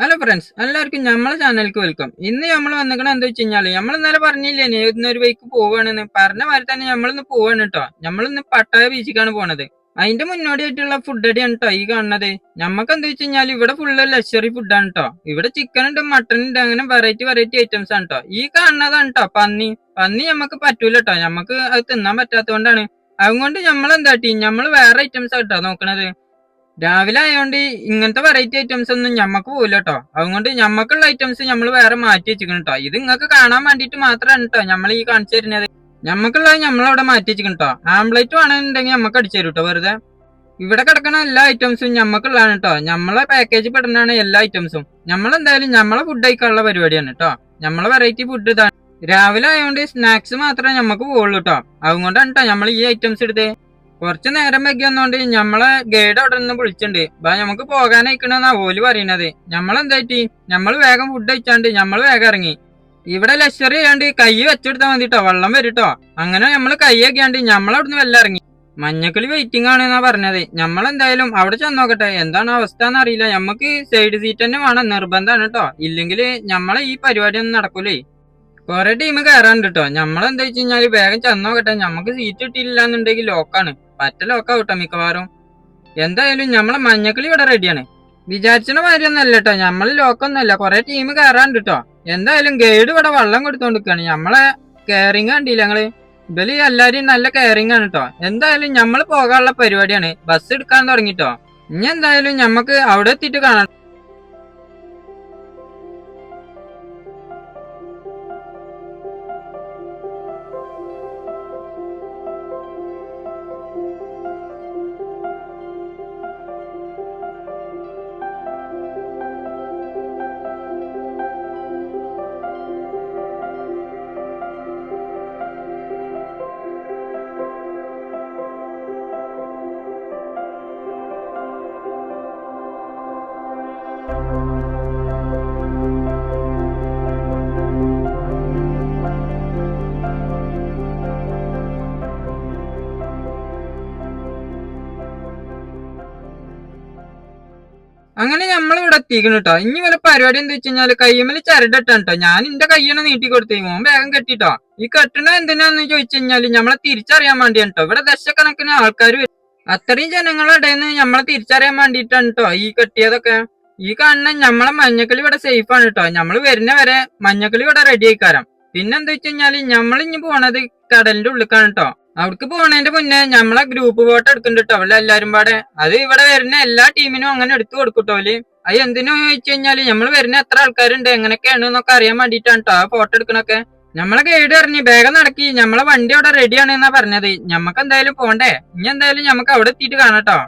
Hello friends, എല്ലാവർക്കും നമ്മളെ ചാനലിലേക്ക് വെൽക്കം. ഇന്ന് നമ്മൾ വന്നിക്കണ എന്താ വെച്ച് കഴിഞ്ഞാല് നമ്മൾ ഇന്നലെ പറഞ്ഞില്ലേ ഇന്നൊരു വഴിക്ക് പോവാണെന്ന് പറഞ്ഞ മാതിരി തന്നെ നമ്മളിന്ന് പോവാണ് കേട്ടോ. നമ്മളിന്ന് പട്ടായ ബീച്ചിക്കാണ് പോണത്. അതിന്റെ മുന്നോടിയായിട്ടുള്ള ഫുഡ് അടിയാണ് കേട്ടോ ഈ കാണുന്നത്. നമുക്ക് എന്താ വെച്ച് കഴിഞ്ഞാൽ ഇവിടെ ഫുള്ള് ലക്ഷറി ഫുഡാണ് കേട്ടോ. ഇവിടെ ചിക്കൻ ഉണ്ട്, മട്ടൺ ഉണ്ട്, അങ്ങനെ വെറൈറ്റി ഐറ്റംസ് ആണ് കേട്ടോ. ഈ കാണുന്നതാണ് കേട്ടോ പന്നി. പന്നി നമുക്ക് പറ്റൂല കേട്ടോ, നമുക്ക് അത് തിന്നാൻ പറ്റാത്തതുകൊണ്ടാണ്. അതുകൊണ്ട് നമ്മൾ എന്താട്ടി നമ്മൾ വേറെ ഐറ്റംസ് കേട്ടോ നോക്കണത്. രാവിലെ ആയതുകൊണ്ട് ഇങ്ങനത്തെ വെറൈറ്റി ഐറ്റംസ് ഒന്നും ഞമ്മക്ക് പോകില്ല കേട്ടോ. അതുകൊണ്ട് ഞമ്മക്കുള്ള ഐറ്റംസ് നമ്മൾ വേറെ മാറ്റി വെച്ചിരിക്കണം കേട്ടോ. ഇത് നിങ്ങൾക്ക് കാണാൻ വേണ്ടിയിട്ട് മാത്രമാണ് കേട്ടോ നമ്മൾ ഈ കാണിച്ചു തരുന്നത്. ഞമ്മക്കുള്ളത് നമ്മളവിടെ മാറ്റി വെച്ചിരിക്കണം കേട്ടോ. ആംപ്ലേറ്റ് വേണമെന്നുണ്ടെങ്കിൽ നമുക്ക് അടിച്ചു തരും കേട്ടോ വെറുതെ. ഇവിടെ കിടക്കുന്ന എല്ലാ ഐറ്റംസും ഞമ്മക്കുള്ളതാണ് കേട്ടോ. നമ്മളെ പാക്കേജ് പെടുന്നതാണ് എല്ലാ ഐറ്റംസും. നമ്മളെന്തായാലും നമ്മളെ ഫുഡ് കഴിക്കാനുള്ള പരിപാടിയാണ് കേട്ടോ. നമ്മളെ വെറൈറ്റി ഫുഡ് ഇതാണ്. രാവിലെ ആയതുകൊണ്ട് സ്നാക്സ് മാത്രമേ നമുക്ക് പോകുള്ളൂ കേട്ടോ. അതുകൊണ്ടാണ് കേട്ടോ നമ്മൾ ഈ ഐറ്റംസ് എടുത്തത്. കുറച്ച് നേരം വൈകി വന്നോണ്ട് നമ്മളെ ഗൈഡ് അവിടെ നിന്ന് വിളിച്ചിട്ടുണ്ട്. നമുക്ക് പോകാനായിക്കണെന്നാ ഓല് പറയണത്. നമ്മളെന്തായിട്ട് നമ്മൾ വേഗം ഫുഡ് കഴിച്ചാണ്ട് നമ്മൾ വേഗം ഇറങ്ങി. ഇവിടെ ലക്ഷറി ചെയ്യാണ്ട് കൈ വെച്ചെടുത്താൽ മതിട്ടോ, വെള്ളം വരിട്ടോ. അങ്ങനെ നമ്മൾ കൈ ആക്കിയാണ്ട് നമ്മളവിടുന്ന് വെള്ളം ഇറങ്ങി. മഞ്ഞക്കിളി വെയിറ്റിംഗ് ആണെന്നാ പറഞ്ഞത്. നമ്മളെന്തായാലും അവിടെ ചെന്നോക്കട്ടെ, എന്താണ് അവസ്ഥ എന്നറിയില്ല. നമുക്ക് സൈഡ് സീറ്റ് തന്നെ വേണം, നിർബന്ധമാണ് കേട്ടോ. ഇല്ലെങ്കിൽ നമ്മളെ ഈ പരിപാടി ഒന്നും നടക്കൂലേ. കൊറേ ടീം കയറാണ്ട് കേട്ടോ. നമ്മളെന്താ വെച്ച് കഴിഞ്ഞാല് വേഗം ചെന്നോക്കട്ടെ. നമുക്ക് സീറ്റ് കിട്ടിയില്ല എന്നുണ്ടെങ്കിൽ ലോക്കാണ്, പറ്റ ലോക്കാവട്ടോ മിക്കവാറും. എന്തായാലും നമ്മളെ മഞ്ഞക്കിളി ഇവിടെ റെഡിയാണ്. വിചാരിച്ചണ മാതിരിയൊന്നും അല്ല കേട്ടോ, നമ്മള് ലോക്കൊന്നുമല്ല. കൊറേ ടീം കയറാണ്ട് കേട്ടോ. എന്തായാലും ഗൈഡ് ഇവിടെ വെള്ളം കൊടുത്തോണ്ടിരിക്കാണ്. നമ്മളെ കെയറിങ് കണ്ടില്ല ഞങ്ങള്. ഇവല് എല്ലാരും നല്ല കെയറിങ് ആണ് കേട്ടോ. എന്തായാലും നമ്മള് പോകാനുള്ള പരിപാടിയാണ്. ബസ് എടുക്കാൻ തുടങ്ങിട്ടോ. ഇനി എന്തായാലും ഞമ്മക്ക് അവിടെ എത്തിയിട്ട് കാണാം. അങ്ങനെ നമ്മളിവിടെ എത്തിക്കണം കേട്ടോ. ഇനി വല്ല പരിപാടി എന്താ വെച്ച് കഴിഞ്ഞാല് കയ്യുമ്മല് ചരടിട്ടാണ് കേട്ടോ. ഞാൻ എന്റെ കയ്യാണ് നീട്ടി കൊടുത്തേ, മോൻ വേഗം കെട്ടിട്ടോ. ഈ കെട്ടണ എന്തിനാന്ന് ചോദിച്ചു കഴിഞ്ഞാല് നമ്മളെ തിരിച്ചറിയാൻ വേണ്ടിയാണ് കേട്ടോ. ഇവിടെ ദശക്കണക്കിന് ആൾക്കാർ വരും. അത്രയും ജനങ്ങളുടെ ഇടയിൽ നിന്ന് നമ്മളെ തിരിച്ചറിയാൻ വേണ്ടിയിട്ടാണ് കേട്ടോ ഈ കെട്ടിയതൊക്കെ. ഈ കാണുന്ന നമ്മളെ മഞ്ഞക്കിളി ഇവിടെ സേഫ് ആണ് കേട്ടോ. നമ്മള് വരുന്ന വരെ മഞ്ഞക്കിളി ഇവിടെ റെഡി ആയിക്കാരം. പിന്നെന്താ വെച്ച് കഴിഞ്ഞാല് നമ്മളിഞ്ഞ് പോണത് കടലിന്റെ ഉള്ളിക്കാണ് കേട്ടോ. അവിടേക്ക് പോണതിന്റെ മുന്നേ നമ്മളെ ഗ്രൂപ്പ് ഫോട്ടോ എടുക്കുന്നുണ്ട് കേട്ടോ. അവിടെ എല്ലാരും പാടെ അത് ഇവിടെ വരുന്ന എല്ലാ ടീമിനും അങ്ങനെ എടുത്തു കൊടുക്കൂട്ടോ. അത് എന്തിനു ചോദിച്ചു കഴിഞ്ഞാല് നമ്മൾ വരുന്ന എത്ര ആൾക്കാരുണ്ട് എങ്ങനെയൊക്കെയാണ് എന്നൊക്കെ അറിയാൻ വേണ്ടിയിട്ടാണ് കേട്ടോ ആ ഫോട്ടോ എടുക്കണൊക്കെ. നമ്മളെ ഗൈഡ് പറഞ്ഞു വേഗം നടക്കി, നമ്മളെ വണ്ടി അവിടെ റെഡിയാണ് എന്നാ പറഞ്ഞത്. ഞമ്മക്ക് എന്തായാലും പോണ്ടേ. ഇനി എന്തായാലും ഞമ്മക്ക് അവിടെ എത്തിയിട്ട് കാണാട്ടോ.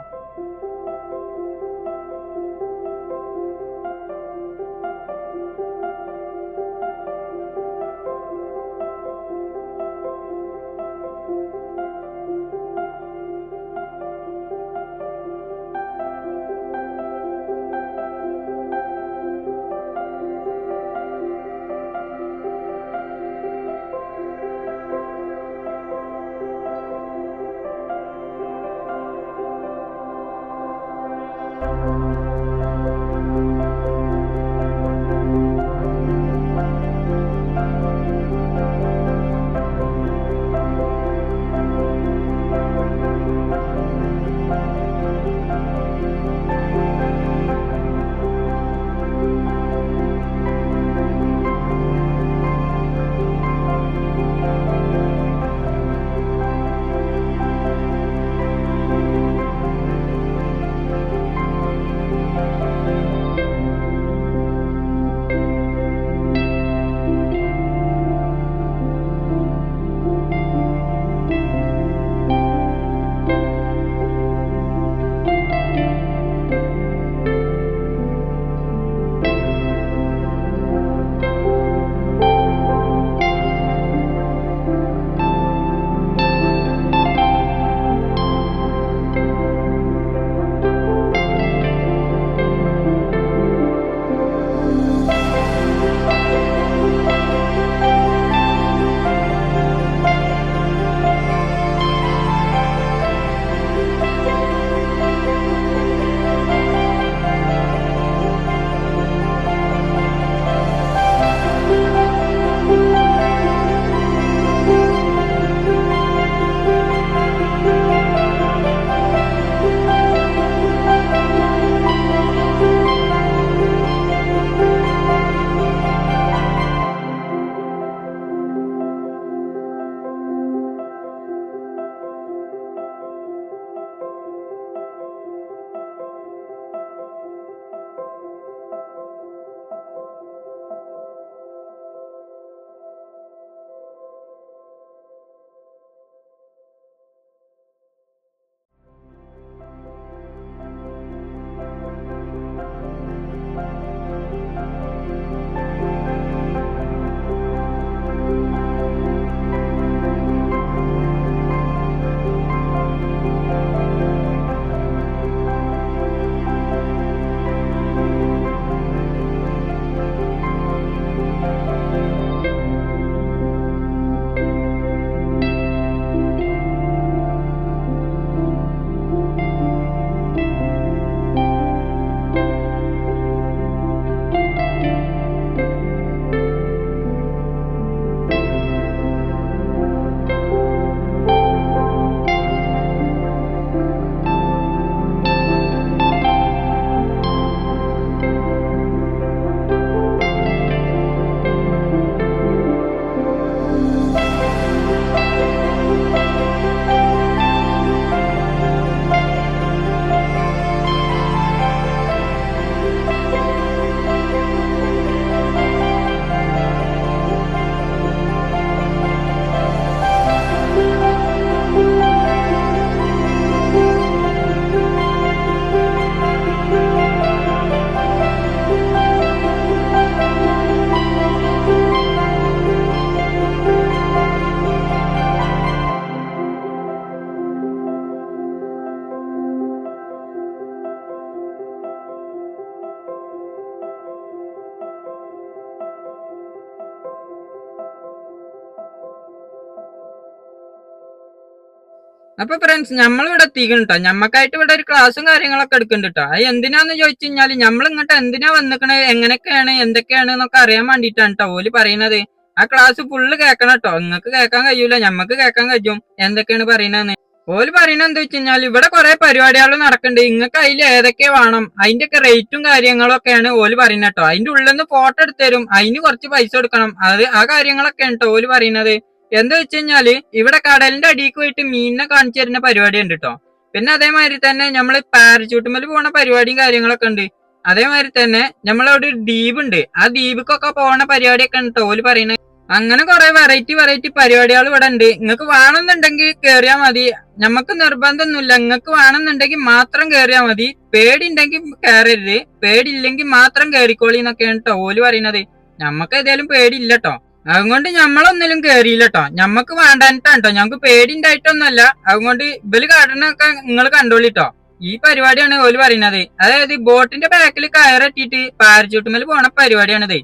അപ്പൊ ഫ്രണ്ട്സ് നമ്മൾ ഇവിടെ എത്തിക്കണം കേട്ടോ. ഞമ്മക്കായിട്ട് ഇവിടെ ഒരു ക്ലാസ്സും കാര്യങ്ങളൊക്കെ എടുക്കുന്നുണ്ട് കേട്ടോ. അത് എന്തിനാന്ന് ചോദിച്ചു കഴിഞ്ഞാല് നമ്മൾ ഇങ്ങോട്ട് എന്തിനാ വന്നിക്കണത്, എങ്ങനെയൊക്കെയാണ് എന്തൊക്കെയാണ് എന്നൊക്കെ അറിയാൻ വേണ്ടിയിട്ടാണ് കേട്ടോ ഓല് പറയുന്നത്. ആ ക്ലാസ് ഫുള്ള് കേൾക്കണം കേട്ടോ. നിങ്ങൾക്ക് കേൾക്കാൻ കഴിയൂല, ഞമ്മക്ക് കേൾക്കാൻ കഴിയും എന്തൊക്കെയാണ് പറയുന്നതെന്ന്. ഓല് പറയുന്നത് എന്താ വെച്ച് കഴിഞ്ഞാൽ ഇവിടെ കുറെ പരിപാടികൾ നടക്കുന്നുണ്ട്, നിങ്ങൾക്ക് അതിൽ ഏതൊക്കെ വേണം അതിന്റെ ഒക്കെ റേറ്റും കാര്യങ്ങളും ഒക്കെയാണ് ഓല് പറയുന്നത് കേട്ടോ. അതിന്റെ ഉള്ളിൽ നിന്ന് ഫോട്ടോ എടുത്ത് തരും, അതിന് കുറച്ച് പൈസ കൊടുക്കണം, അത് ആ കാര്യങ്ങളൊക്കെയാണ് കേട്ടോ ഓല് പറയുന്നത്. എന്താ വെച്ച് കഴിഞ്ഞാല് ഇവിടെ കടലിന്റെ അടിയിൽ പോയിട്ട് മീനിനെ കാണിച്ചു തരുന്ന പരിപാടി ഉണ്ട് കേട്ടോ. പിന്നെ അതേമാതിരി തന്നെ നമ്മള് പാരച്യൂട്ടുമ്മൽ പോണ പരിപാടിയും കാര്യങ്ങളൊക്കെ ഉണ്ട്. അതേമാതിരി തന്നെ നമ്മളവിടെ ഒരു ദ്വീപ് ഉണ്ട്, ആ ദ്വീപിക്കൊക്കെ പോണ പരിപാടിയൊക്കെ ഉണ്ട് കേട്ടോ ഓല് പറയുന്നത്. അങ്ങനെ കുറെ വെറൈറ്റി പരിപാടികൾ ഇവിടെ ഉണ്ട്. നിങ്ങൾക്ക് വേണമെന്നുണ്ടെങ്കിൽ കേറിയാൽ മതി, നമുക്ക് നിർബന്ധമൊന്നുമില്ല. നിങ്ങൾക്ക് വേണമെന്നുണ്ടെങ്കിൽ മാത്രം കേറിയാൽ മതി, പേടി ഉണ്ടെങ്കിൽ കയറരുത്, പേടിയില്ലെങ്കിൽ മാത്രം കേറിക്കോളി എന്നൊക്കെയാണ് കേട്ടോ ഓല് പറയുന്നത്. ഞമ്മക്ക് ഏതായാലും പേടിയില്ല കേട്ടോ, അതുകൊണ്ട് ഞമ്മളൊന്നിലും കേറിയില്ല കേട്ടോ. ഞമ്മക്ക് വേണ്ടാനിട്ടാണ് കേട്ടോ, ഞങ്ങക്ക് പേടി ഉണ്ടായിട്ടൊന്നുമല്ല. അതുകൊണ്ട് ഇവല് കാട്ടണൊക്കെ നിങ്ങൾ കണ്ടോളിട്ടോ. ഈ പരിപാടിയാണ് ഓല് പറയുന്നത്. അതായത് ബോട്ടിന്റെ ബാക്കിൽ കയറെട്ടിട്ട് പാരച്യൂട്ടുമേൽ പോണ പരിപാടിയാണിത്.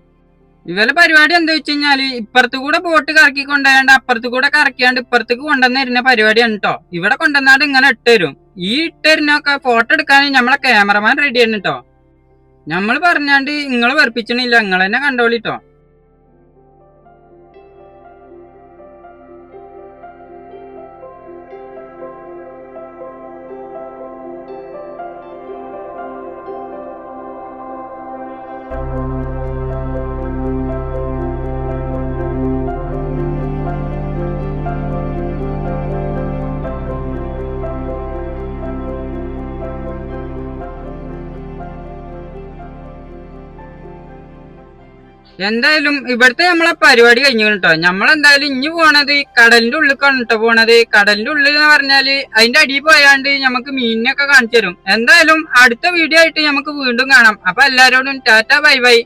ഇവലെ പരിപാടി എന്താ വെച്ച് കഴിഞ്ഞാല് ഇപ്പുറത്ത് കൂടെ ബോട്ട് കറക്കി കൊണ്ടുപോയാണ്ട് അപ്പുറത്ത് കൂടെ കറക്കിയാണ്ട് ഇപ്പുറത്തേക്ക് കൊണ്ടുവന്ന് തരുന്ന പരിപാടിയാണ് കേട്ടോ. ഇവിടെ കൊണ്ടുവന്നാണ്ട് ഇങ്ങനെ ഇട്ടുതരും. ഈ ഇട്ടുതരുന്നൊക്കെ ഫോട്ടോ എടുക്കാൻ നമ്മളെ ക്യാമറമാൻ റെഡിയാണ് കേട്ടോ. നമ്മൾ പറഞ്ഞാണ്ട് നിങ്ങൾ വെറുപ്പിച്ചണില്ല, നിങ്ങൾ തന്നെ കണ്ടോളിട്ടോ. എന്തായാലും ഇവിടുത്തെ നമ്മളെ പരിപാടി കഴിഞ്ഞു കേട്ടോ. നമ്മളെന്തായാലും ഇനി പോണത് കടലിന്റെ ഉള്ളിലേക്കാണ് കേട്ടോ പോണത്. കടലിന്റെ ഉള്ളിൽ എന്ന് പറഞ്ഞാല് അതിന്റെ അടിയിൽ പോയാണ്ട് നമുക്ക് മീനിനൊക്കെ കാണിച്ചു തരും. എന്തായാലും അടുത്ത വീഡിയോ ആയിട്ട് നമുക്ക് വീണ്ടും കാണാം. അപ്പൊ എല്ലാരോടും ടാറ്റ ബൈ ബൈ.